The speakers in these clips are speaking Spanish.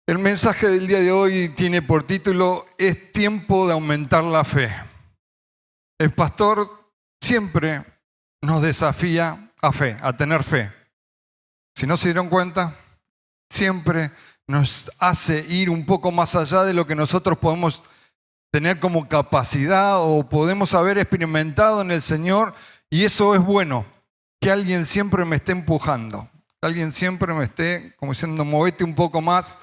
El mensaje del día de hoy tiene por título "Es tiempo de aumentar la fe". El pastor siempre nos desafía a fe, a tener fe. Si no se dieron cuenta, siempre nos hace ir un poco más allá de lo que nosotros podemos tener como capacidad o podemos haber experimentado en el Señor, y eso es bueno, que alguien siempre me esté empujando, que alguien siempre me esté como diciendo, movete un poco más,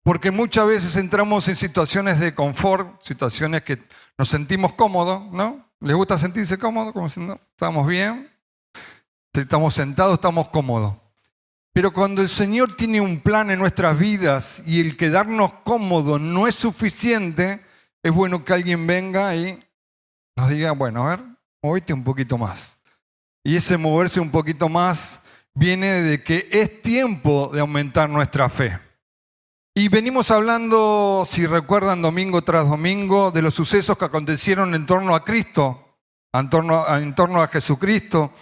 porque muchas veces entramos en situaciones de confort, situaciones que nos sentimos cómodos, ¿no? ¿Les gusta sentirse cómodos? Como diciendo, estamos bien, si estamos sentados, estamos cómodos. Pero cuando el Señor tiene un plan en nuestras vidas y el quedarnos cómodos no es suficiente, es bueno que alguien venga y nos diga, bueno, a ver, movete un poquito más. Y ese moverse un poquito más viene de que es tiempo de aumentar nuestra fe. Y venimos hablando, si recuerdan, domingo tras domingo, de los sucesos que acontecieron en torno a Cristo, en torno a Jesucristo.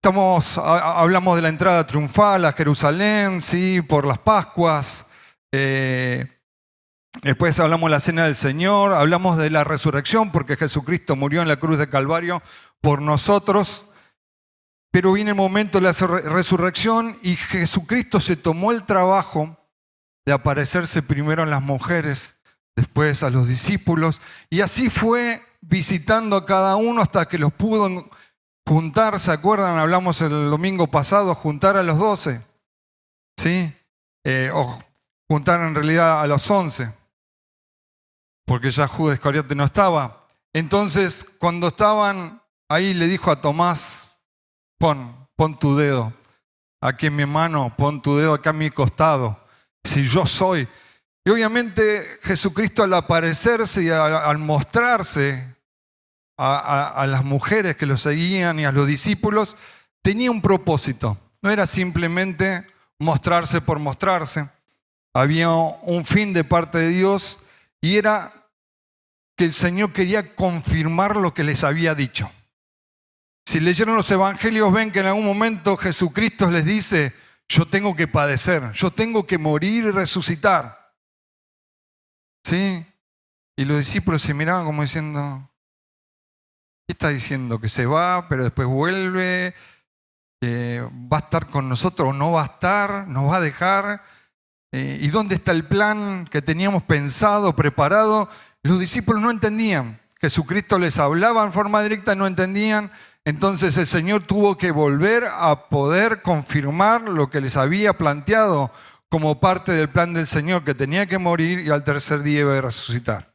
Hablamos de la entrada triunfal a Jerusalén, ¿sí? Por las Pascuas. Después hablamos de la Cena del Señor, hablamos de la resurrección, porque Jesucristo murió en la cruz de Calvario por nosotros. Pero viene el momento de la resurrección y Jesucristo se tomó el trabajo de aparecerse primero a las mujeres, después a los discípulos, y así fue visitando a cada uno hasta que los pudo juntar. ¿Se acuerdan? Hablamos el domingo pasado, juntar a los 12, ¿sí? O juntar en realidad a los 11, porque ya Judas Iscariote no estaba. Entonces, cuando estaban ahí, le dijo a Tomás, pon tu dedo aquí en mi mano, pon tu dedo acá en mi costado, si yo soy. Y obviamente Jesucristo, al aparecerse y al mostrarse a las mujeres que lo seguían y a los discípulos, tenía un propósito. No era simplemente mostrarse por mostrarse. Había un fin de parte de Dios y era que el Señor quería confirmar lo que les había dicho. Si leyeron los evangelios, ven que en algún momento Jesucristo les dice, yo tengo que padecer, yo tengo que morir y resucitar. ¿Sí? Y los discípulos se miraban como diciendo, ¿qué está diciendo? ¿Que se va, pero después vuelve? ¿Va a estar con nosotros o no va a estar? ¿Nos va a dejar? ¿Y dónde está el plan que teníamos pensado, preparado? Los discípulos no entendían. Jesucristo les hablaba en forma directa y no entendían. Entonces el Señor tuvo que volver a poder confirmar lo que les había planteado como parte del plan del Señor, que tenía que morir y al tercer día iba a resucitar.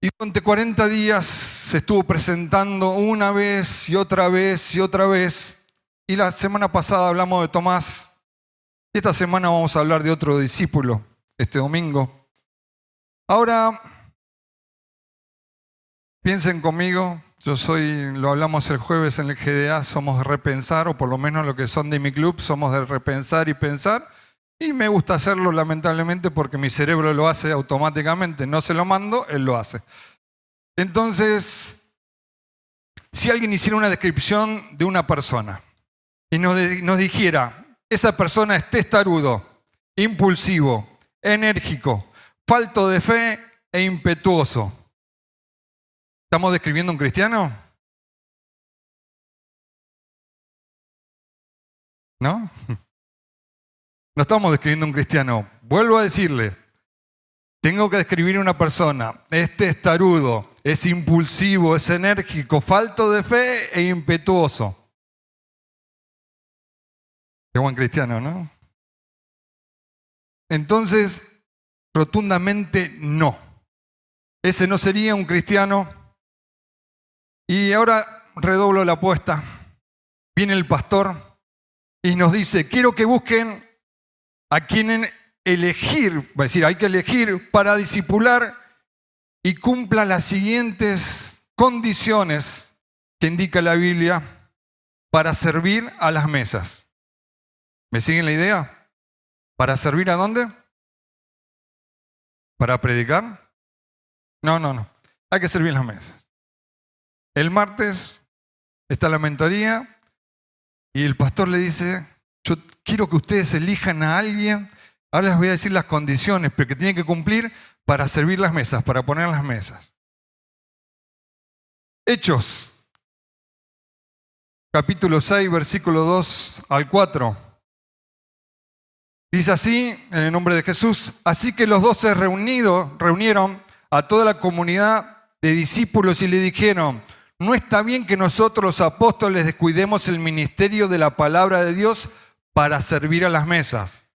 Y durante 40 días se estuvo presentando una vez y otra vez y otra vez. Y la semana pasada hablamos de Tomás. Y esta semana vamos a hablar de otro discípulo, este domingo. Ahora, piensen conmigo, Lo hablamos el jueves en el GDA, somos de repensar, o por lo menos los que son de mi club, somos de repensar y pensar. Y me gusta hacerlo lamentablemente porque mi cerebro lo hace automáticamente, no se lo mando, él lo hace. Entonces, si alguien hiciera una descripción de una persona y nos dijera, esa persona es testarudo, impulsivo, enérgico, falto de fe e impetuoso. ¿Estamos describiendo a un cristiano? ¿No? No estamos describiendo a un cristiano. Vuelvo a decirle, tengo que describir a una persona, es testarudo, es impulsivo, es enérgico, falto de fe e impetuoso. Qué buen cristiano, ¿no? Entonces, rotundamente no. Ese no sería un cristiano. Y ahora redoblo la apuesta. Viene el pastor y nos dice, quiero que busquen a quien elegir, va a decir, hay que elegir para discipular y cumpla las siguientes condiciones que indica la Biblia para servir a las mesas. ¿Me siguen la idea? ¿Para servir a dónde? ¿Para predicar? No. Hay que servir las mesas. El martes está la mentoría y el pastor le dice, yo quiero que ustedes elijan a alguien, ahora les voy a decir las condiciones, pero que tienen que cumplir para servir las mesas, para poner las mesas. Hechos, capítulo 6, versículo 2 al 4. Dice así, en el nombre de Jesús, así que los 12 reunieron a toda la comunidad de discípulos y le dijeron, no está bien que nosotros los apóstoles descuidemos el ministerio de la palabra de Dios para servir a las mesas.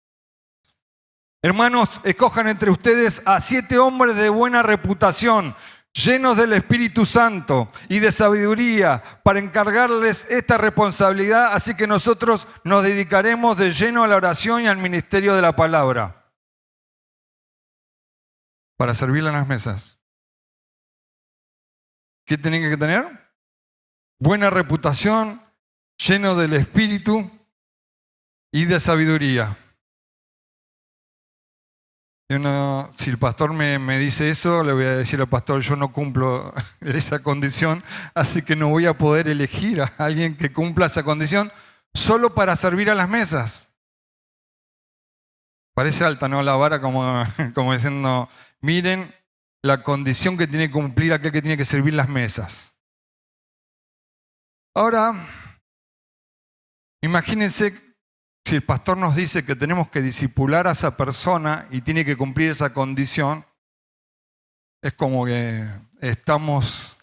Hermanos, escojan entre ustedes a 7 hombres de buena reputación, llenos del Espíritu Santo y de sabiduría, para encargarles esta responsabilidad, así que nosotros nos dedicaremos de lleno a la oración y al ministerio de la palabra. Para servirle a las mesas. ¿Qué tienen que tener? Buena reputación, lleno del Espíritu y de sabiduría. Si el pastor me dice eso, le voy a decir al pastor, yo no cumplo esa condición, así que no voy a poder elegir a alguien que cumpla esa condición solo para servir a las mesas. Parece alta, ¿no? La vara como diciendo, miren la condición que tiene que cumplir aquel que tiene que servir las mesas. Ahora, imagínense si el pastor nos dice que tenemos que discipular a esa persona y tiene que cumplir esa condición, es como que estamos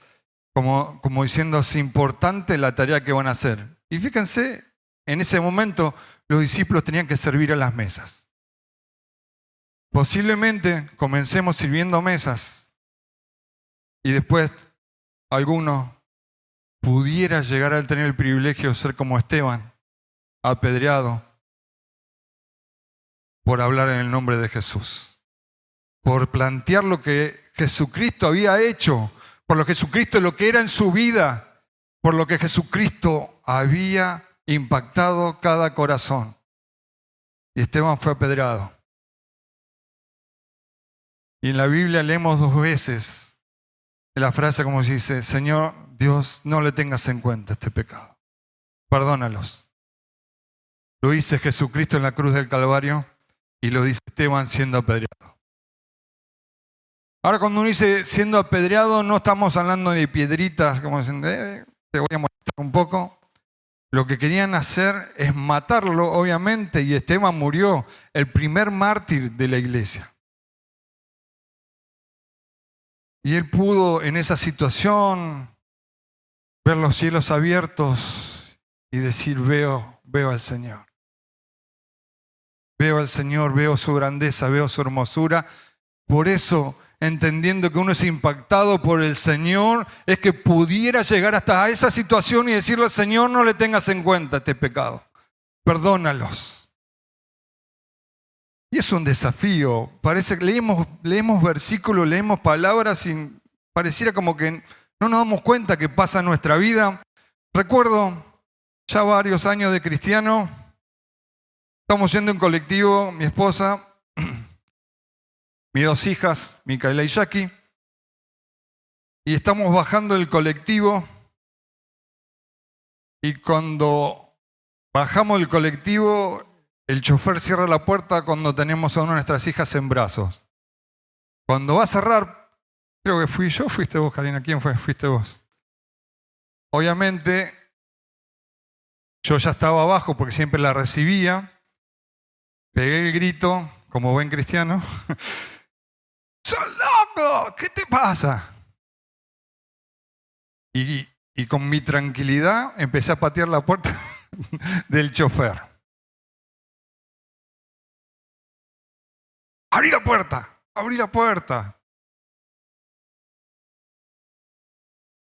como diciendo, es importante la tarea que van a hacer. Y fíjense, en ese momento los discípulos tenían que servir a las mesas. Posiblemente comencemos sirviendo mesas y después alguno pudiera llegar a tener el privilegio de ser como Esteban, apedreado por hablar en el nombre de Jesús, por plantear lo que Jesucristo había hecho, por lo que Jesucristo lo que era en su vida, por lo que Jesucristo había impactado cada corazón. Y Esteban fue apedreado. Y en la Biblia leemos 2 veces la frase como dice, Señor Dios, no le tengas en cuenta este pecado. Perdónalos. Lo dice Jesucristo en la cruz del Calvario y lo dice Esteban siendo apedreado. Ahora cuando uno dice siendo apedreado, no estamos hablando de piedritas, como dicen, te voy a molestar un poco. Lo que querían hacer es matarlo, obviamente, y Esteban murió, el primer mártir de la iglesia. Y él pudo en esa situación ver los cielos abiertos y decir, veo al Señor. Veo al Señor, veo su grandeza, veo su hermosura. Por eso, entendiendo que uno es impactado por el Señor, es que pudiera llegar hasta esa situación y decirle al Señor, no le tengas en cuenta este pecado. Perdónalos. Y es un desafío. Parece que leemos versículos, leemos palabras y pareciera como que No nos damos cuenta que pasa en nuestra vida. Recuerdo ya varios años de cristiano, estamos yendo en colectivo, mi esposa, mis dos hijas, Micaela y Jackie, y estamos bajando el colectivo, y cuando bajamos del colectivo, el chofer cierra la puerta cuando tenemos a una de nuestras hijas en brazos. Cuando va a cerrar, creo que fui yo, fuiste vos, Karina, ¿quién fue? Fuiste vos. Obviamente, yo ya estaba abajo porque siempre la recibía, pegué el grito, como buen cristiano, ¡sos loco! ¿Qué te pasa? Y con mi tranquilidad empecé a patear la puerta del chofer. ¡Abrí la puerta! ¡Abrí la puerta!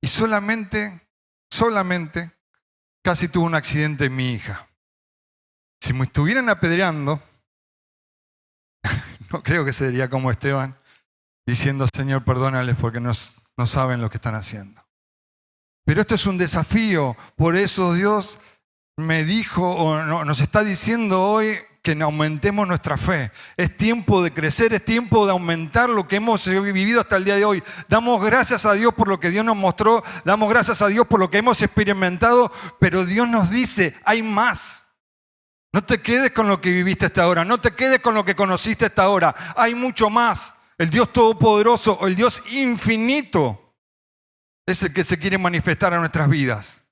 Y solamente, casi tuvo un accidente mi hija. Si me estuvieran apedreando, no creo que sería como Esteban, diciendo, Señor, perdónales porque no saben lo que están haciendo. Pero esto es un desafío, por eso Dios me dijo, o nos está diciendo hoy que aumentemos nuestra fe. Es tiempo de crecer, es tiempo de aumentar lo que hemos vivido hasta el día de hoy. Damos gracias a Dios por lo que Dios nos mostró, damos gracias a Dios por lo que hemos experimentado, pero Dios nos dice, hay más. No te quedes con lo que viviste hasta ahora, no te quedes con lo que conociste hasta ahora, hay mucho más. El Dios Todopoderoso, el Dios infinito, es el que se quiere manifestar en nuestras vidas.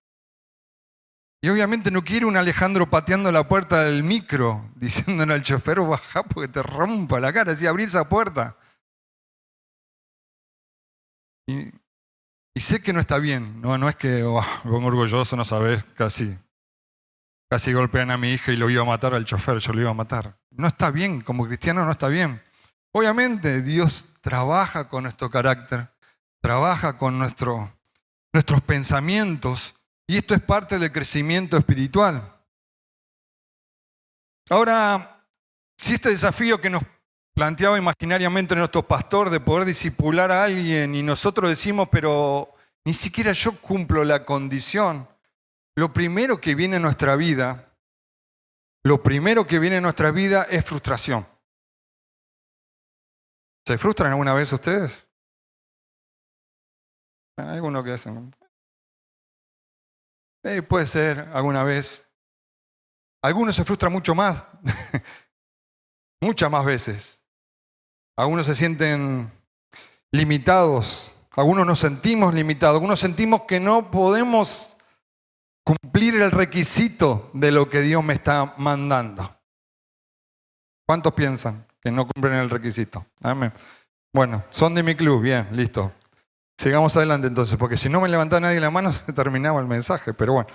Y obviamente no quiere un Alejandro pateando la puerta del micro, diciéndole al chofer, bajá porque te rompa la cara, así abrir esa puerta. Y sé que no está bien, no es que me pongo orgulloso, no sabes, casi golpean a mi hija y lo iba a matar al chofer, yo lo iba a matar. No está bien, como cristiano no está bien. Obviamente Dios trabaja con nuestro carácter, trabaja con nuestros pensamientos, y esto es parte del crecimiento espiritual. Ahora, si este desafío que nos planteaba imaginariamente nuestro pastor de poder discipular a alguien y nosotros decimos, pero ni siquiera yo cumplo la condición, lo primero que viene a nuestra vida es frustración. ¿Se frustran alguna vez ustedes? Hay algunos que hacen. Puede ser alguna vez. Algunos se frustran mucho más, muchas más veces. Algunos se sienten limitados, algunos nos sentimos limitados, algunos sentimos que no podemos cumplir el requisito de lo que Dios me está mandando. ¿Cuántos piensan que no cumplen el requisito? Amén. Bueno, son de mi club, bien, listo. Sigamos adelante entonces, porque si no me levantaba nadie la mano se terminaba el mensaje, pero bueno.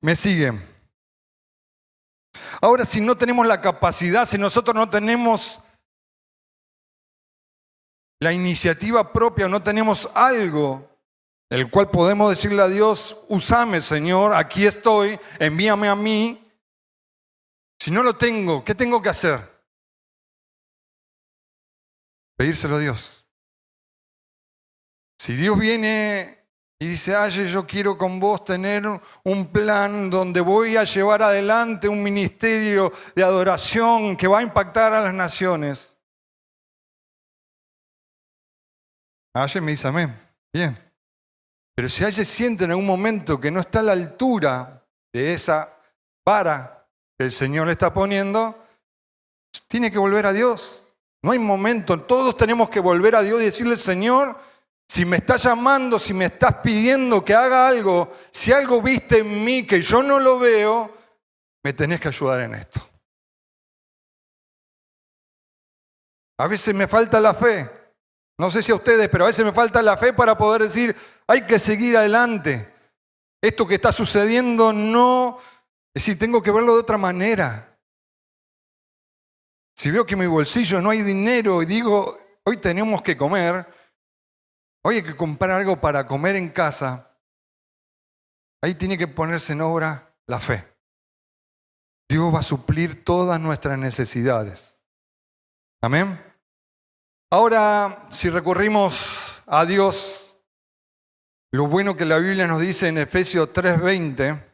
¿Me siguen? Ahora, si no tenemos la capacidad, si nosotros no tenemos la iniciativa propia, no tenemos algo el cual podemos decirle a Dios, úsame Señor, aquí estoy, envíame a mí. Si no lo tengo, ¿qué tengo que hacer? Pedírselo a Dios. Si Dios viene y dice, Aye, yo quiero con vos tener un plan donde voy a llevar adelante un ministerio de adoración que va a impactar a las naciones. Aye me dice amén. Bien. Pero si Aye siente en algún momento que no está a la altura de esa vara que el Señor le está poniendo, tiene que volver a Dios. No hay momento, todos tenemos que volver a Dios y decirle, Señor, si me estás llamando, si me estás pidiendo que haga algo, si algo viste en mí que yo no lo veo, me tenés que ayudar en esto. A veces me falta la fe. No sé si a ustedes, pero a veces me falta la fe para poder decir, hay que seguir adelante. Esto que está sucediendo no... Es decir, tengo que verlo de otra manera. Si veo que en mi bolsillo no hay dinero y digo, hoy tenemos que comer, hoy hay que comprar algo para comer en casa, ahí tiene que ponerse en obra la fe. Dios va a suplir todas nuestras necesidades. Amén. Ahora, si recurrimos a Dios Lo bueno que la Biblia nos dice en Efesios 3:20,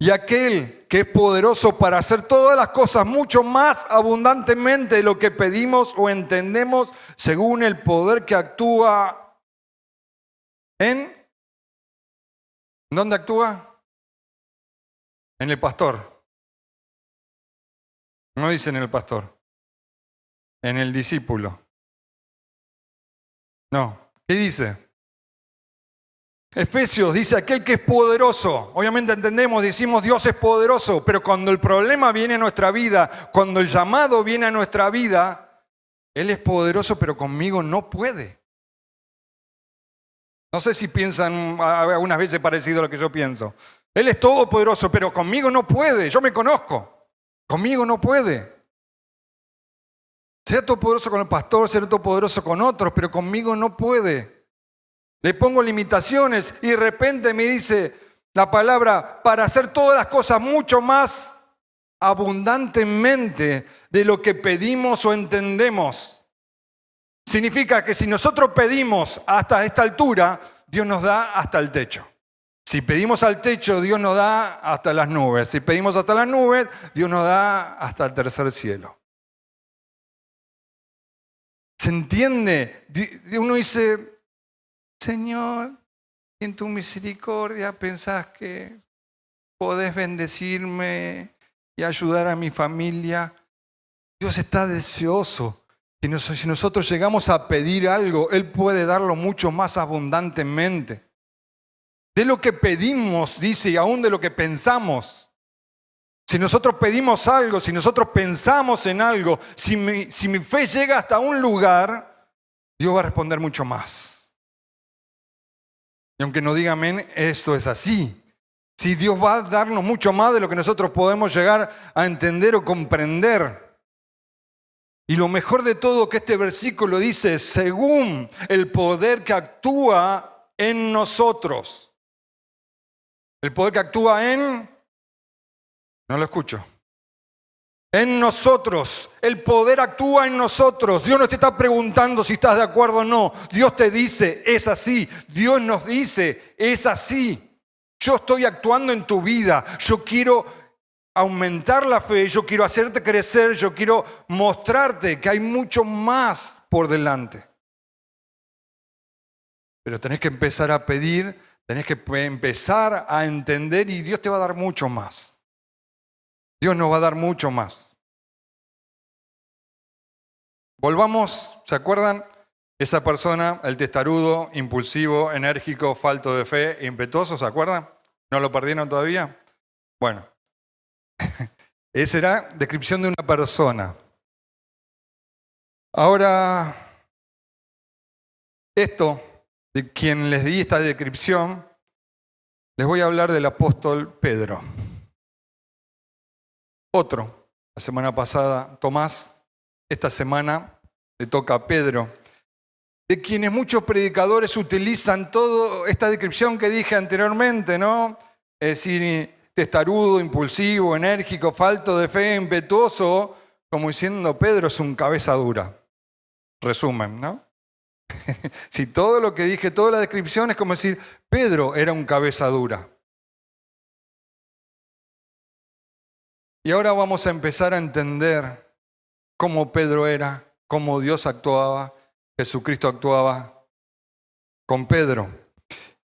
y aquel que es poderoso para hacer todas las cosas mucho más abundantemente de lo que pedimos o entendemos, según el poder que actúa en... ¿Dónde actúa? En el pastor. No dice en el pastor, en el discípulo. No, ¿qué dice? Efesios dice, aquel que es poderoso. Obviamente entendemos, decimos Dios es poderoso, pero cuando el problema viene a nuestra vida, cuando el llamado viene a nuestra vida, Él es poderoso, pero conmigo no puede. No sé si piensan algunas veces parecido a lo que yo pienso. Él es todopoderoso, pero conmigo no puede. Yo me conozco. Conmigo no puede. Será todopoderoso con el pastor, será todopoderoso con otros, pero conmigo no puede. Le pongo limitaciones y de repente me dice la palabra para hacer todas las cosas mucho más abundantemente de lo que pedimos o entendemos. Significa que si nosotros pedimos hasta esta altura, Dios nos da hasta el techo. Si pedimos al techo, Dios nos da hasta las nubes. Si pedimos hasta las nubes, Dios nos da hasta el tercer cielo. ¿Se entiende? Uno dice, Señor, en tu misericordia pensás que podés bendecirme y ayudar a mi familia. Dios está deseoso. Si nosotros llegamos a pedir algo, Él puede darlo mucho más abundantemente. De lo que pedimos, dice, y aún de lo que pensamos. Si nosotros pedimos algo, si nosotros pensamos en algo, si mi fe llega hasta un lugar, Dios va a responder mucho más. Y aunque no diga amén, esto es así. Si Dios va a darnos mucho más de lo que nosotros podemos llegar a entender o comprender. Y lo mejor de todo que este versículo dice, según el poder que actúa en nosotros. El poder que actúa en... No lo escucho. En nosotros. El poder actúa en nosotros. Dios no te está preguntando si estás de acuerdo o no. Dios te dice, es así. Dios nos dice, es así. Yo estoy actuando en tu vida. Yo quiero aumentar la fe. Yo quiero hacerte crecer. Yo quiero mostrarte que hay mucho más por delante. Pero tenés que empezar a pedir. Tenés que empezar a entender y Dios te va a dar mucho más. Dios nos va a dar mucho más. Volvamos, ¿se acuerdan? Esa persona, el testarudo, impulsivo, enérgico, falto de fe, impetuoso, ¿se acuerdan? ¿No lo perdieron todavía? Bueno, esa era descripción de una persona. Ahora, esto, de quien les di esta descripción, les voy a hablar del apóstol Pedro. Otro, la semana pasada Tomás, esta semana le toca a Pedro, de quienes muchos predicadores utilizan toda esta descripción que dije anteriormente, ¿no? Es decir, testarudo, impulsivo, enérgico, falto de fe, impetuoso, como diciendo Pedro es un cabeza dura. Resumen, ¿no? Si todo lo que dije, toda la descripción es como decir Pedro era un cabeza dura. Y ahora vamos a empezar a entender cómo Pedro era, cómo Dios actuaba, Jesucristo actuaba con Pedro.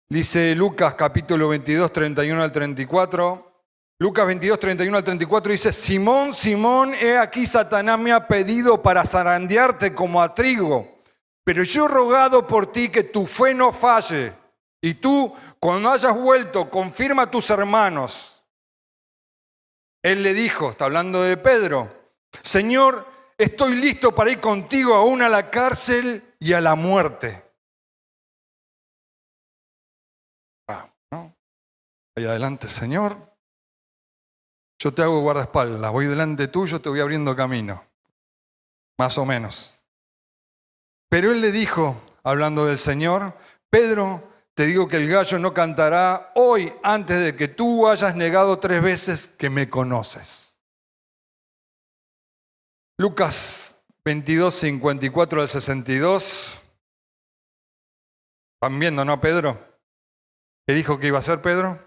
Dice Lucas capítulo 22, 31 al 34. Lucas 22, 31 al 34 dice, Simón, Simón, he aquí Satanás me ha pedido para zarandearte como a trigo, pero yo he rogado por ti que tu fe no falle. Y tú, cuando hayas vuelto, confirma a tus hermanos. Él le dijo, está hablando de Pedro, Señor, estoy listo para ir contigo aún a la cárcel y a la muerte. ¿No? Ahí adelante, Señor, yo te hago guardaespaldas, voy delante tuyo, te voy abriendo camino. Más o menos. Pero él le dijo, hablando del Señor, Pedro, te digo que el gallo no cantará hoy antes de que tú hayas negado 3 veces que me conoces. Lucas 22, 54 al 62. ¿Están viendo, no, Pedro? ¿Qué dijo que iba a hacer Pedro?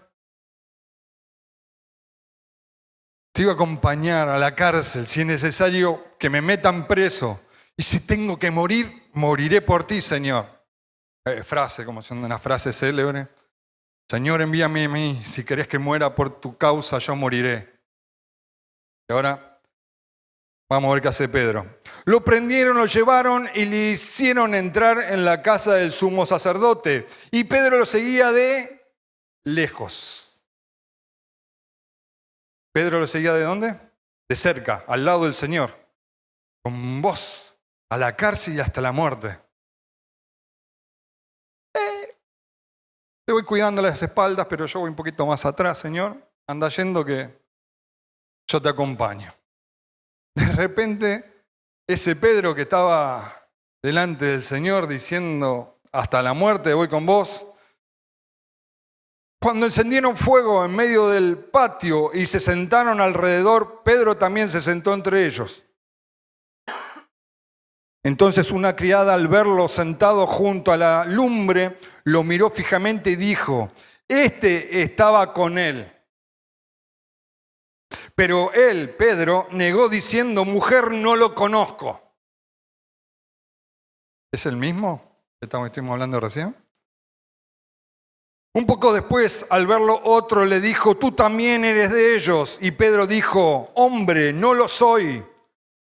Te iba a acompañar a la cárcel si es necesario que me metan preso. Y si tengo que morir, moriré por ti, Señor. Frase, como son una frase célebre. Señor, envíame a mí. Si querés que muera por tu causa, yo moriré. Y ahora vamos a ver qué hace Pedro. Lo prendieron, lo llevaron y le hicieron entrar en la casa del sumo sacerdote. Y Pedro lo seguía de lejos. Pedro lo seguía ¿de dónde? De cerca, al lado del Señor. Con vos, a la cárcel y hasta la muerte. Te voy cuidando las espaldas, pero yo voy un poquito más atrás, Señor. Anda yendo que yo te acompaño. De repente, ese Pedro que estaba delante del Señor diciendo, hasta la muerte voy con vos. Cuando encendieron fuego en medio del patio y se sentaron alrededor, Pedro también se sentó entre ellos. Entonces una criada, al verlo sentado junto a la lumbre, lo miró fijamente y dijo, este estaba con él. Pero él, Pedro, negó diciendo, mujer, no lo conozco. ¿Es el mismo que estuvimos hablando recién? Un poco después, al verlo, otro le dijo, tú también eres de ellos. Y Pedro dijo, hombre, no lo soy.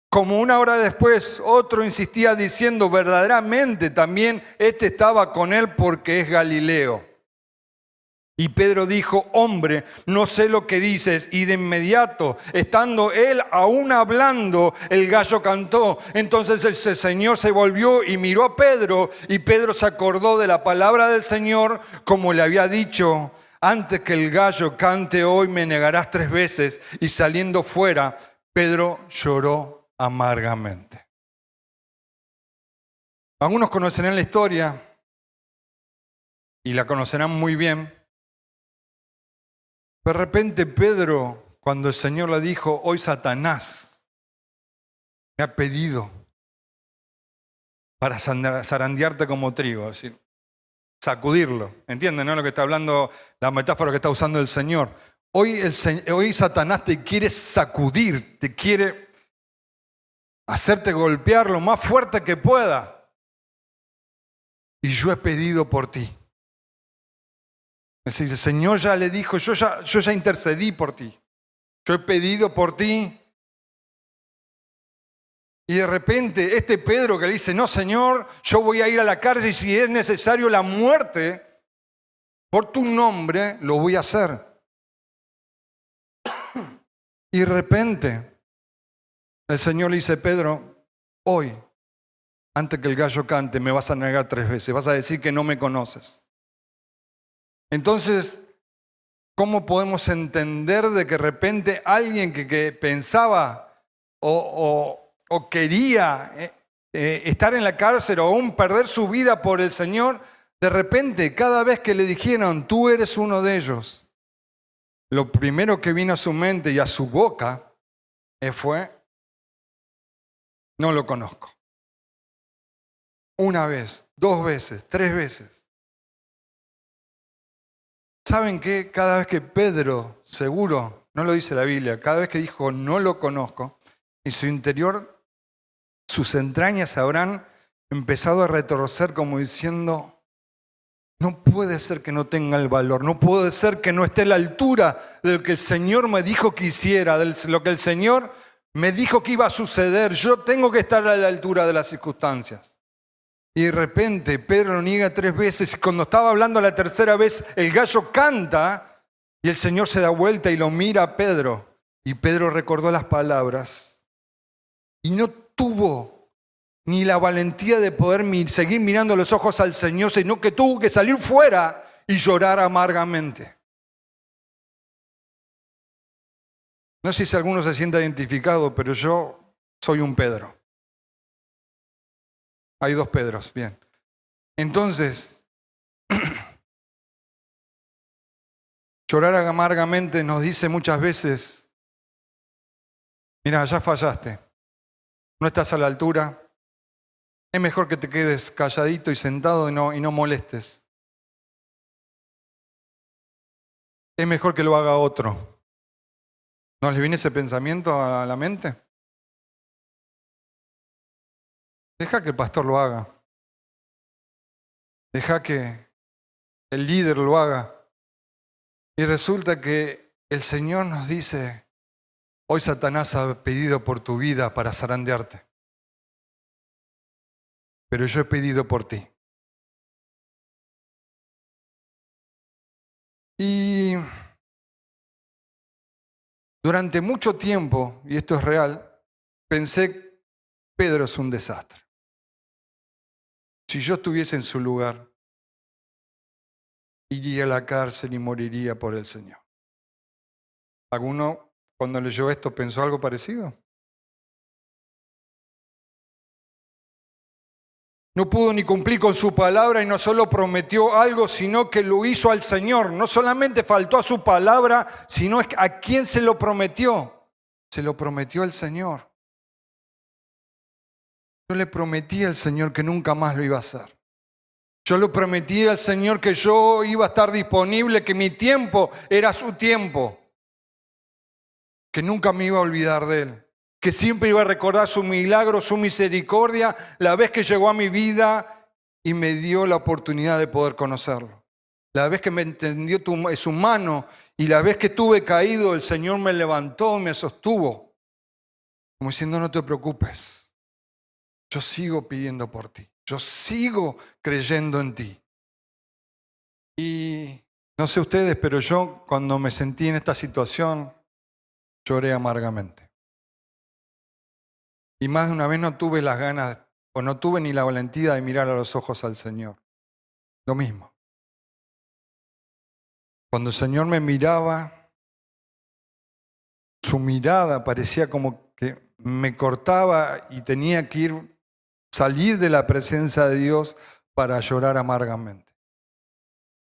Como una hora después, otro insistía diciendo, verdaderamente también este estaba con él porque es Galileo. Y Pedro dijo, hombre, no sé lo que dices. Y de inmediato, estando él aún hablando, el gallo cantó. Entonces el Señor se volvió y miró a Pedro. Y Pedro se acordó de la palabra del Señor, como le había dicho, antes que el gallo cante hoy me negarás 3 veces. Y saliendo fuera, Pedro lloró amargamente. Algunos conocerán la historia y la conocerán muy bien. De repente Pedro, cuando el Señor le dijo, hoy Satanás me ha pedido para zarandearte como trigo, es decir, sacudirlo. ¿Entienden, no? Lo que está hablando, la metáfora que está usando el Señor. Hoy Satanás te quiere sacudir, te quiere hacerte golpear lo más fuerte que pueda. Y yo he pedido por ti. Es decir, el Señor ya le dijo, yo ya intercedí por ti. Yo he pedido por ti. Y de repente este Pedro que le dice, no Señor, yo voy a ir a la cárcel y si es necesario la muerte, por tu nombre lo voy a hacer. Y de repente el Señor le dice, Pedro, hoy, antes que el gallo cante, me vas a negar 3 veces, vas a decir que no me conoces. Entonces, ¿cómo podemos entender de que de repente alguien que pensaba o quería estar en la cárcel o aún perder su vida por el Señor, de repente cada vez que le dijeron, tú eres uno de ellos, lo primero que vino a su mente y a su boca fue, no lo conozco. 1 vez, 2 veces, 3 veces. ¿Saben qué? Cada vez que Pedro, seguro, no lo dice la Biblia, cada vez que dijo no lo conozco, en su interior, sus entrañas habrán empezado a retorcer como diciendo, no puede ser que no tenga el valor, no puede ser que no esté a la altura de lo que el Señor me dijo que hiciera, de lo que el Señor me dijo que iba a suceder. Yo tengo que estar a la altura de las circunstancias. Y de repente Pedro lo niega 3 veces y cuando estaba hablando la 3ª vez el gallo canta y el Señor se da vuelta y lo mira a Pedro. Y Pedro recordó las palabras y no tuvo ni la valentía de poder seguir mirando los ojos al Señor, sino que tuvo que salir fuera y llorar amargamente. No sé si alguno se siente identificado, pero yo soy un Pedro. Hay 2 Pedros, bien. Entonces, llorar amargamente nos dice muchas veces, mira, ya fallaste, no estás a la altura, Es mejor que te quedes calladito y sentado y no molestes. Es mejor que lo haga otro. ¿No les viene ese pensamiento a la mente? Deja que el pastor lo haga. Deja que el líder lo haga. Y resulta que el Señor nos dice, hoy Satanás ha pedido por tu vida para zarandearte, pero yo he pedido por ti. Y durante mucho tiempo, y esto es real, pensé, Pedro es un desastre. Si yo estuviese en su lugar, iría a la cárcel y moriría por el Señor. ¿Alguno cuando leyó esto pensó algo parecido? No pudo ni cumplir con su palabra y no solo prometió algo, sino que lo hizo al Señor. No solamente faltó a su palabra, sino a quién se lo prometió. Se lo prometió al Señor. Yo le prometí al Señor que nunca más lo iba a hacer. Yo le prometí al Señor que yo iba a estar disponible, que mi tiempo era su tiempo, que nunca me iba a olvidar de Él, que siempre iba a recordar su milagro, su misericordia, la vez que llegó a mi vida y me dio la oportunidad de poder conocerlo. La vez que me entendió su mano y la vez que estuve caído, el Señor me levantó y me sostuvo, como diciendo, no te preocupes, yo sigo pidiendo por ti, yo sigo creyendo en ti. Y no sé ustedes, pero yo cuando me sentí en esta situación, lloré amargamente. Y más de una vez no tuve las ganas, o no tuve ni la valentía de mirar a los ojos al Señor. Lo mismo. Cuando el Señor me miraba, su mirada parecía como que me cortaba y tenía que salir de la presencia de Dios para llorar amargamente.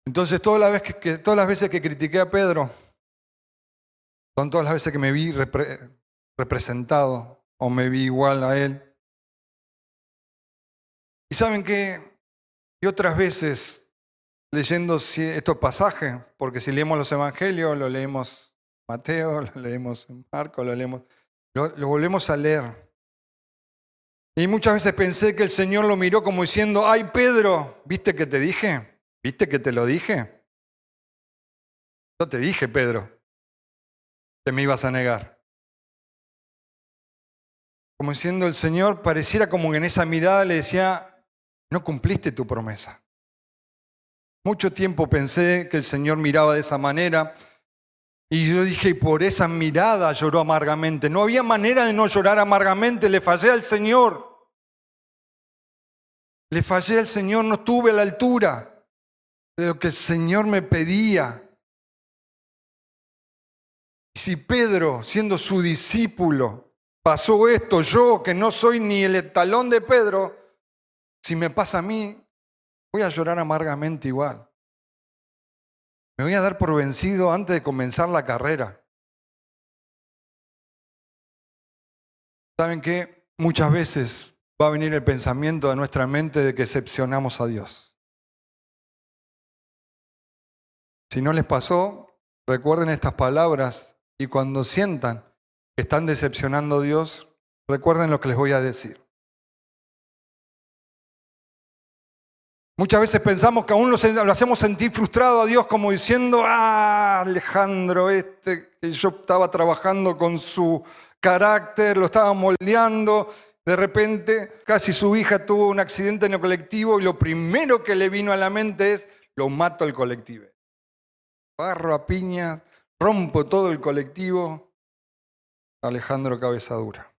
Entonces todas las veces que critiqué a Pedro, son todas las veces que me vi representado o me vi igual a él. ¿Y saben qué? Y otras veces leyendo estos pasajes, porque si leemos los evangelios, lo leemos Mateo, lo leemos Marcos, lo volvemos a leer. Y muchas veces pensé que el Señor lo miró como diciendo, ay Pedro, ¿viste que te dije? ¿Viste que te lo dije? Yo te dije, Pedro, que me ibas a negar. Como diciendo el Señor, pareciera como que en esa mirada le decía, no cumpliste tu promesa. Mucho tiempo pensé que el Señor miraba de esa manera y yo dije, y por esa mirada lloró amargamente. No había manera de no llorar amargamente, le fallé al Señor. Le fallé al Señor, no estuve a la altura de lo que el Señor me pedía. Si Pedro, siendo su discípulo, pasó esto, yo que no soy ni el talón de Pedro, si me pasa a mí, voy a llorar amargamente igual. Me voy a dar por vencido antes de comenzar la carrera. ¿Saben qué? Muchas veces va a venir el pensamiento a nuestra mente de que decepcionamos a Dios. Si no les pasó, recuerden estas palabras y cuando sientan que están decepcionando a Dios, recuerden lo que les voy a decir. Muchas veces pensamos que aún lo hacemos sentir frustrado a Dios como diciendo, Alejandro, que yo estaba trabajando con su carácter, lo estaba moldeando, de repente casi su hija tuvo un accidente en el colectivo y lo primero que le vino a la mente es, lo mato al colectivo. Agarro a piña, rompo todo el colectivo, Alejandro cabeza dura.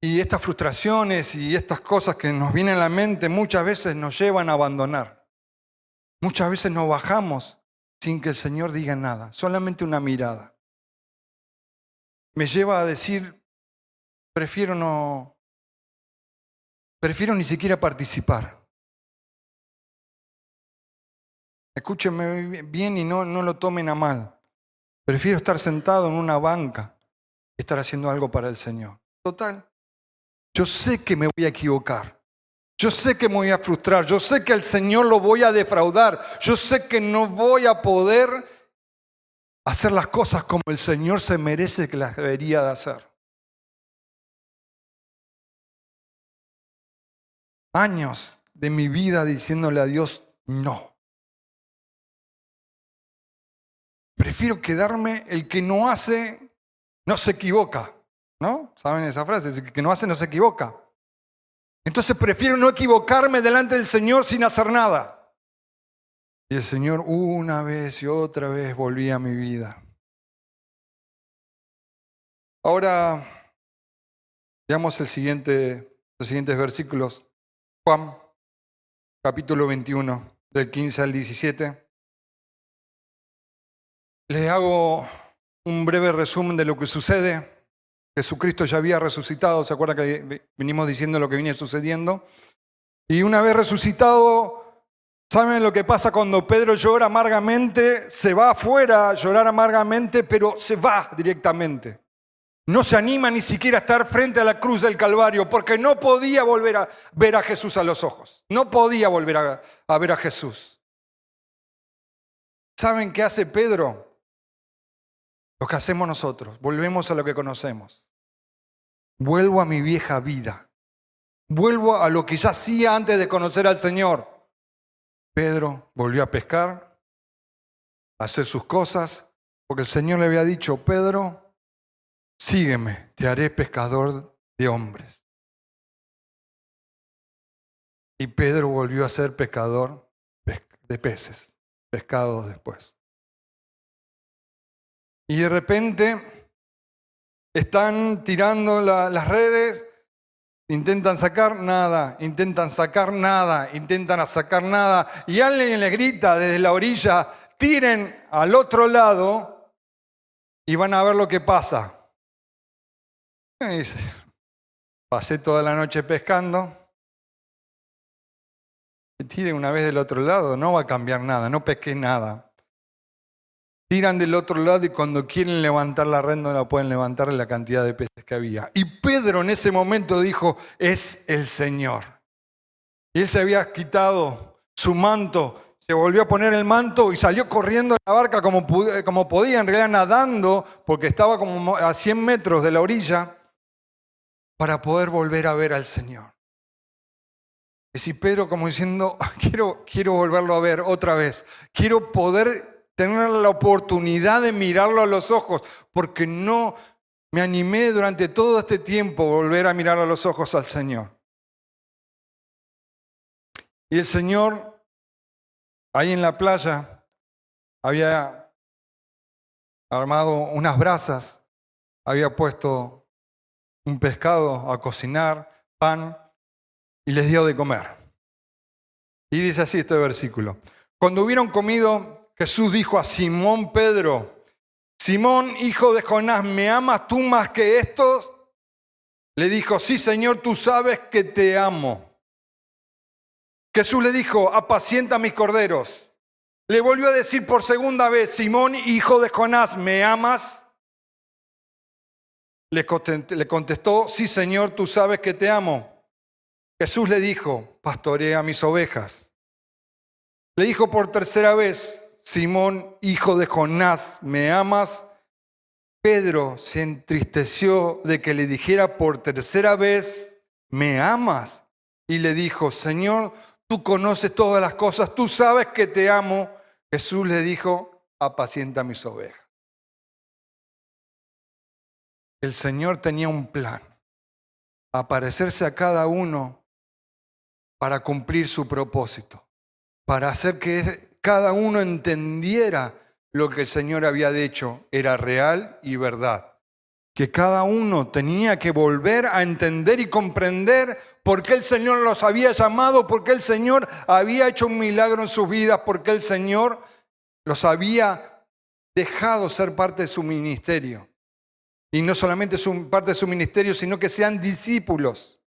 Y estas frustraciones y estas cosas que nos vienen a la mente muchas veces nos llevan a abandonar. Muchas veces nos bajamos sin que el Señor diga nada, solamente una mirada. Me lleva a decir, prefiero ni siquiera participar. Escúchenme bien y no lo tomen a mal. Prefiero estar sentado en una banca que estar haciendo algo para el Señor. Total. Yo sé que me voy a equivocar. Yo sé que me voy a frustrar, yo sé que al Señor lo voy a defraudar, yo sé que no voy a poder hacer las cosas como el Señor se merece que las debería de hacer. Años de mi vida diciéndole a Dios no. Prefiero quedarme, el que no hace, no se equivoca, ¿no? ¿Saben esa frase? El que no hace, no se equivoca. Entonces prefiero no equivocarme delante del Señor sin hacer nada. Y el Señor una vez y otra vez volvía a mi vida. Ahora, veamos los siguientes versículos. Juan, capítulo 21, del 15 al 17. Les hago un breve resumen de lo que sucede. Jesucristo ya había resucitado, ¿se acuerdan que venimos diciendo lo que venía sucediendo? Y una vez resucitado, ¿saben lo que pasa cuando Pedro llora amargamente? Se va afuera a llorar amargamente, pero se va directamente. No se anima ni siquiera a estar frente a la cruz del Calvario, porque no podía volver a ver a Jesús a los ojos. No podía volver a ver a Jesús. ¿Saben qué hace Pedro? Lo que hacemos nosotros, volvemos a lo que conocemos. Vuelvo a mi vieja vida. Vuelvo a lo que ya hacía antes de conocer al Señor. Pedro volvió a pescar, a hacer sus cosas, porque el Señor le había dicho, Pedro, sígueme, te haré pescador de hombres. Y Pedro volvió a ser pescador de peces, pescado después. Y de repente están tirando las redes, intentan sacar nada, y alguien le grita desde la orilla, tiren al otro lado y van a ver lo que pasa. Y dice, pasé toda la noche pescando, tiren una vez del otro lado, no va a cambiar nada, no pesqué nada. Tiran del otro lado y cuando quieren levantar la red no la pueden levantar la cantidad de peces que había. Y Pedro en ese momento dijo, es el Señor. Y él se había quitado su manto, se volvió a poner el manto y salió corriendo en la barca como podía, en realidad nadando, porque estaba como a 100 metros de la orilla, para poder volver a ver al Señor. Y si Pedro como diciendo, quiero volverlo a ver otra vez, quiero poder tener la oportunidad de mirarlo a los ojos, porque no me animé durante todo este tiempo a volver a mirar a los ojos al Señor. Y el Señor, ahí en la playa, había armado unas brasas, había puesto un pescado a cocinar, pan, y les dio de comer. Y dice así este versículo. Cuando hubieron comido, Jesús dijo a Simón Pedro, Simón, hijo de Jonás, ¿me amas tú más que estos? Le dijo, sí, Señor, tú sabes que te amo. Jesús le dijo, apacienta mis corderos. Le volvió a decir por segunda vez, Simón, hijo de Jonás, ¿me amas? Le contestó, sí, Señor, tú sabes que te amo. Jesús le dijo, pastorea mis ovejas. Le dijo por tercera vez, Simón, hijo de Jonás, ¿me amas? Pedro se entristeció de que le dijera por tercera vez, ¿me amas? Y le dijo, Señor, tú conoces todas las cosas, tú sabes que te amo. Jesús le dijo, apacienta mis ovejas. El Señor tenía un plan, aparecerse a cada uno para cumplir su propósito, para hacer que cada uno entendiera lo que el Señor había dicho era real y verdad. Que cada uno tenía que volver a entender y comprender por qué el Señor los había llamado, por qué el Señor había hecho un milagro en sus vidas, por qué el Señor los había dejado ser parte de su ministerio. Y no solamente parte de su ministerio, sino que sean discípulos.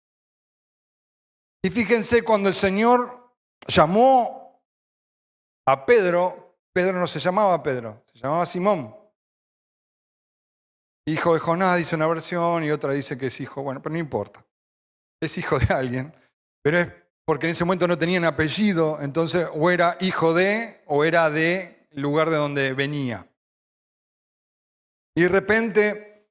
Y fíjense, cuando el Señor llamó a Pedro, Pedro no se llamaba Pedro, se llamaba Simón. Hijo de Jonás dice una versión y otra dice que es hijo, bueno, pero no importa. Es hijo de alguien, pero es porque en ese momento no tenían apellido, entonces o era hijo de o era de lugar de donde venía. Y de repente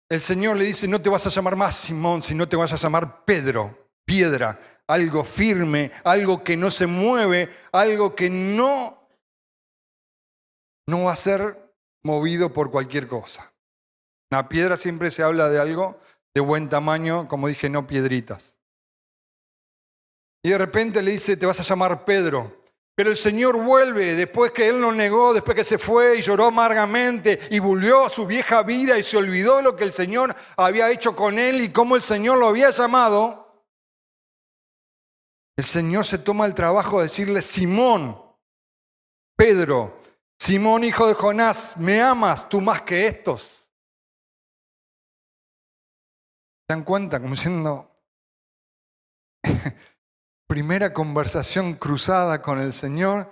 el Señor le dice, no te vas a llamar más Simón, sino te vas a llamar Pedro, piedra, algo firme, algo que no se mueve, algo que no va a ser movido por cualquier cosa. Una piedra siempre se habla de algo de buen tamaño, como dije, no piedritas. Y de repente le dice, te vas a llamar Pedro. Pero el Señor vuelve, después que Él lo negó, después que se fue y lloró amargamente y volvió a su vieja vida y se olvidó de lo que el Señor había hecho con Él y cómo el Señor lo había llamado, el Señor se toma el trabajo de decirle, Simón, Pedro, Simón hijo de Jonás, ¿me amas tú más que estos? ¿Se dan cuenta? Como siendo primera conversación cruzada con el Señor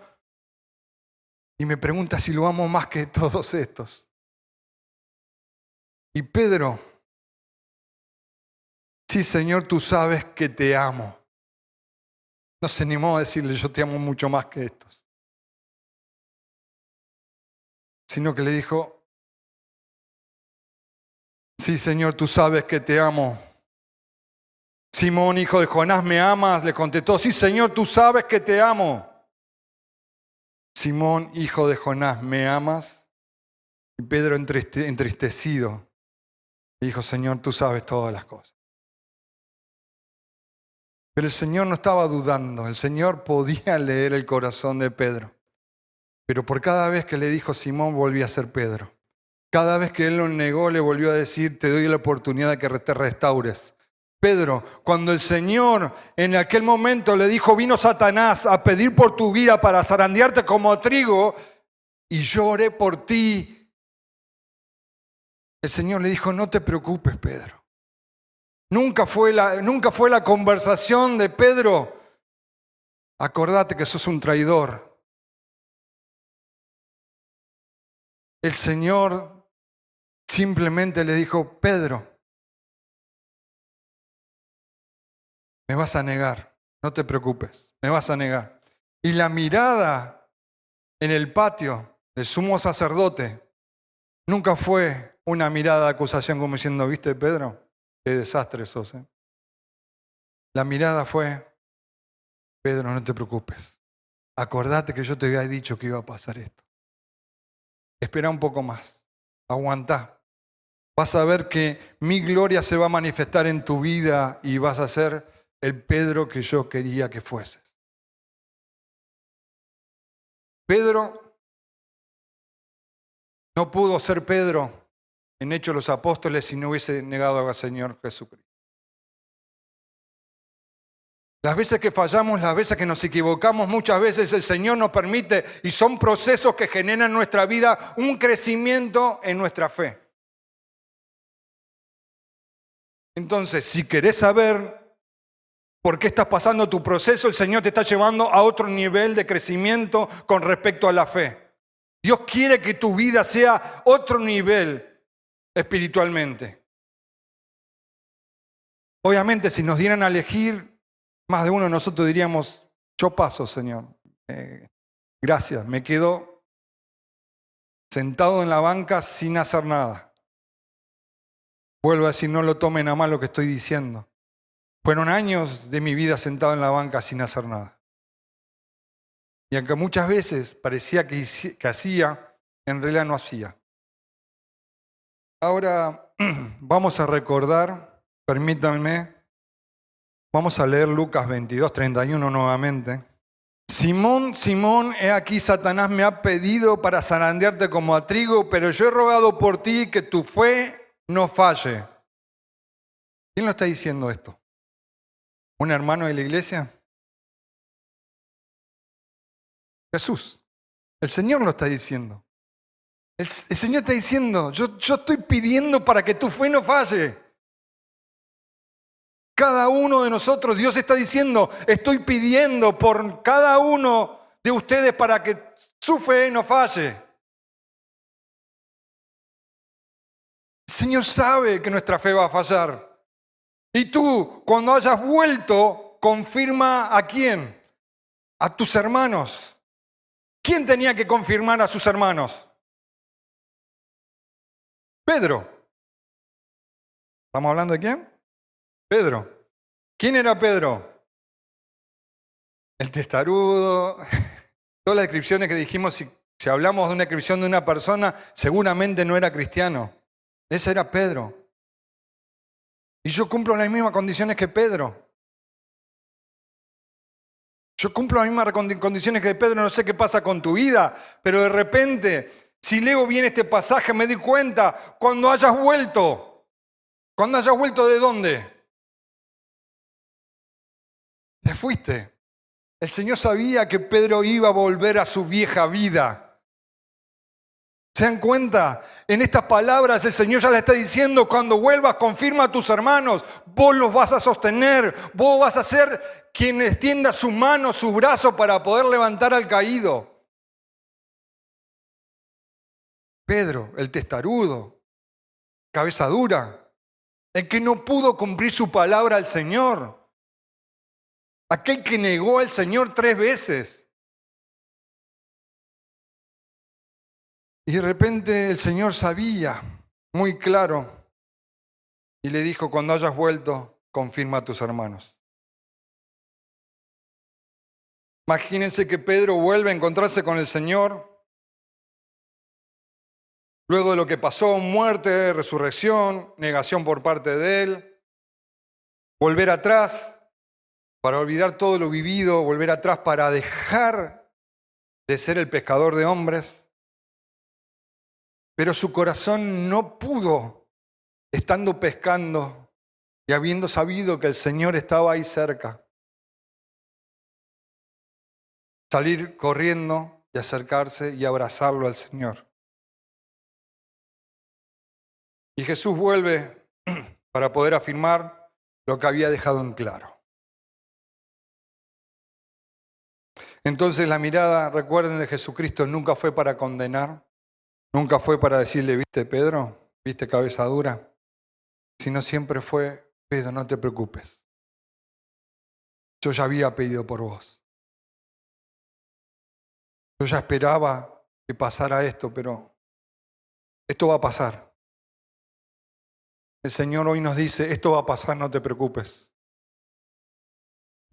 y me pregunta si lo amo más que todos estos. Y Pedro, sí Señor, tú sabes que te amo. No se animó a decirle yo te amo mucho más que estos. Sino que le dijo, sí Señor, tú sabes que te amo. Simón, hijo de Jonás, ¿me amas? Le contestó, sí Señor, tú sabes que te amo. Simón, hijo de Jonás, ¿me amas? Y Pedro entristecido dijo, Señor, tú sabes todas las cosas. Pero el Señor no estaba dudando, el Señor podía leer el corazón de Pedro. Pero por cada vez que le dijo Simón, volvía a ser Pedro. Cada vez que él lo negó, le volvió a decir, te doy la oportunidad de que te restaures. Pedro, cuando el Señor en aquel momento le dijo, vino Satanás a pedir por tu vida para zarandearte como trigo, y yo oré por ti, el Señor le dijo, no te preocupes, Pedro. Nunca fue la conversación de Pedro, acordate que sos un traidor. El Señor simplemente le dijo, Pedro, me vas a negar, no te preocupes, me vas a negar. Y la mirada en el patio del sumo sacerdote nunca fue una mirada de acusación como diciendo, ¿viste, Pedro? Qué desastre sos. La mirada fue, Pedro, no te preocupes. Acordate que yo te había dicho que iba a pasar esto. Espera un poco más, aguantá. Vas a ver que mi gloria se va a manifestar en tu vida y vas a ser el Pedro que yo quería que fueses. Pedro no pudo ser Pedro en Hechos de los Apóstoles si no hubiese negado al Señor Jesucristo. Las veces que fallamos, las veces que nos equivocamos, muchas veces el Señor nos permite y son procesos que generan en nuestra vida un crecimiento en nuestra fe. Entonces, si querés saber por qué estás pasando tu proceso, el Señor te está llevando a otro nivel de crecimiento con respecto a la fe. Dios quiere que tu vida sea otro nivel espiritualmente. Obviamente, si nos dieran a elegir, más de uno de nosotros diríamos, yo paso, Señor. Gracias, me quedo sentado en la banca sin hacer nada. Vuelvo a decir, no lo tomen a mal lo que estoy diciendo. Fueron años de mi vida sentado en la banca sin hacer nada. Y aunque muchas veces parecía que hacía, en realidad no hacía. Ahora vamos a recordar, permítanme, vamos a leer Lucas 22, 31 nuevamente. Simón, Simón, he aquí Satanás me ha pedido para zarandearte como a trigo, pero yo he rogado por ti que tu fe no falle. ¿Quién lo está diciendo esto? ¿Un hermano de la iglesia? Jesús. El Señor lo está diciendo. El Señor está diciendo, yo estoy pidiendo para que tu fe no falle. Cada uno de nosotros, Dios está diciendo, estoy pidiendo por cada uno de ustedes para que su fe no falle. El Señor sabe que nuestra fe va a fallar. Y tú, cuando hayas vuelto confirma ¿a quién? A tus hermanos. ¿Quién tenía que confirmar a sus hermanos? Pedro. ¿Estamos hablando de quién? Pedro. ¿Quién era Pedro? El testarudo. Todas las descripciones que dijimos, si hablamos de una descripción de una persona, seguramente no era cristiano. Ese era Pedro. Y yo cumplo las mismas condiciones que Pedro. Yo cumplo las mismas condiciones que Pedro, no sé qué pasa con tu vida, pero de repente, si leo bien este pasaje, me di cuenta, cuando hayas vuelto ¿de dónde? Te fuiste. El Señor sabía que Pedro iba a volver a su vieja vida. ¿Se dan cuenta? En estas palabras el Señor ya le está diciendo, cuando vuelvas, confirma a tus hermanos, vos los vas a sostener, vos vas a ser quien extienda su mano, su brazo para poder levantar al caído. Pedro, el testarudo, cabeza dura, el que no pudo cumplir su palabra al Señor, aquel que negó al Señor 3 veces. Y de repente el Señor sabía, muy claro, y le dijo, cuando hayas vuelto, confirma a tus hermanos. Imagínense que Pedro vuelve a encontrarse con el Señor, luego de lo que pasó, muerte, resurrección, negación por parte de él, volver atrás para olvidar todo lo vivido, volver atrás para dejar de ser el pescador de hombres. Pero su corazón no pudo, estando pescando y habiendo sabido que el Señor estaba ahí cerca, salir corriendo y acercarse y abrazarlo al Señor. Y Jesús vuelve para poder afirmar lo que había dejado en claro. Entonces la mirada, recuerden, de Jesucristo nunca fue para condenar, nunca fue para decirle, ¿viste Pedro? ¿Viste cabeza dura? Sino siempre fue, Pedro, no te preocupes. Yo ya había pedido por vos. Yo ya esperaba que pasara esto, pero esto va a pasar. El Señor hoy nos dice, esto va a pasar, no te preocupes.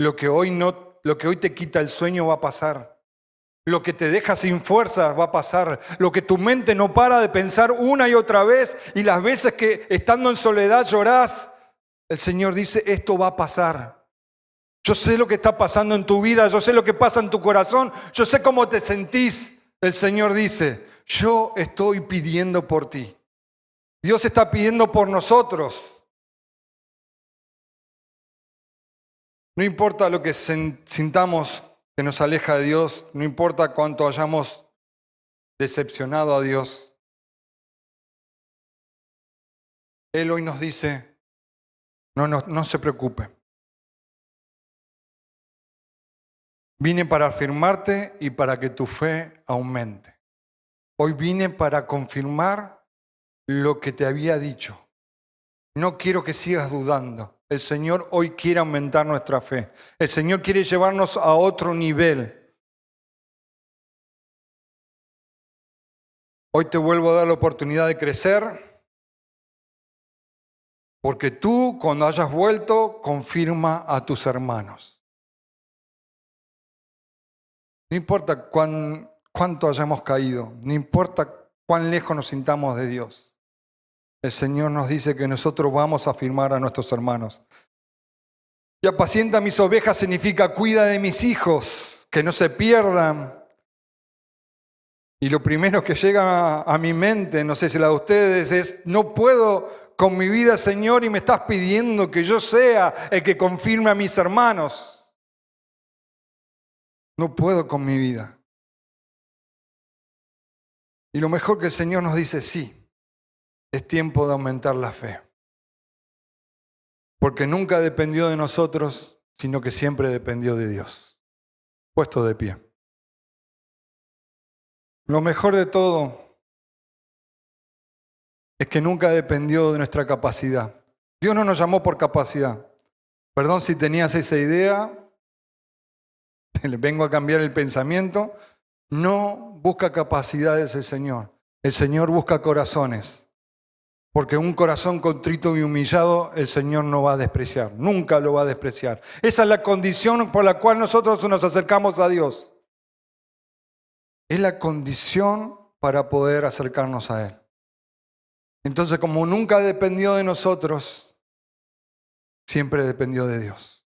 Lo que hoy te quita el sueño va a pasar. Lo que te deja sin fuerzas va a pasar. Lo que tu mente no para de pensar una y otra vez y las veces que estando en soledad llorás, el Señor dice, esto va a pasar. Yo sé lo que está pasando en tu vida, yo sé lo que pasa en tu corazón, yo sé cómo te sentís. El Señor dice, yo estoy pidiendo por ti. Dios está pidiendo por nosotros. No importa lo que sintamos que nos aleja de Dios, no importa cuánto hayamos decepcionado a Dios. Él hoy nos dice, no se preocupe. Vine para afirmarte y para que tu fe aumente. Hoy vine para confirmar lo que te había dicho. No quiero que sigas dudando. El Señor hoy quiere aumentar nuestra fe. El Señor quiere llevarnos a otro nivel. Hoy te vuelvo a dar la oportunidad de crecer, porque tú, cuando hayas vuelto, confirma a tus hermanos. No importa cuánto hayamos caído, no importa cuán lejos nos sintamos de Dios. El Señor nos dice que nosotros vamos a afirmar a nuestros hermanos. Y apacienta mis ovejas significa cuida de mis hijos, que no se pierdan. Y lo primero que llega a mi mente, no sé si la de ustedes, es, no puedo con mi vida, Señor, y me estás pidiendo que yo sea el que confirme a mis hermanos. No puedo con mi vida. Y lo mejor que el Señor nos dice, sí, es tiempo de aumentar la fe. Porque nunca dependió de nosotros, sino que siempre dependió de Dios. Puesto de pie. Lo mejor de todo es que nunca dependió de nuestra capacidad. Dios no nos llamó por capacidad. Perdón si tenías esa idea, le vengo a cambiar el pensamiento. No busca capacidades el Señor busca corazones. Porque un corazón contrito y humillado el Señor no va a despreciar, nunca lo va a despreciar. Esa es la condición por la cual nosotros nos acercamos a Dios. Es la condición para poder acercarnos a Él. Entonces, como nunca dependió de nosotros, siempre dependió de Dios.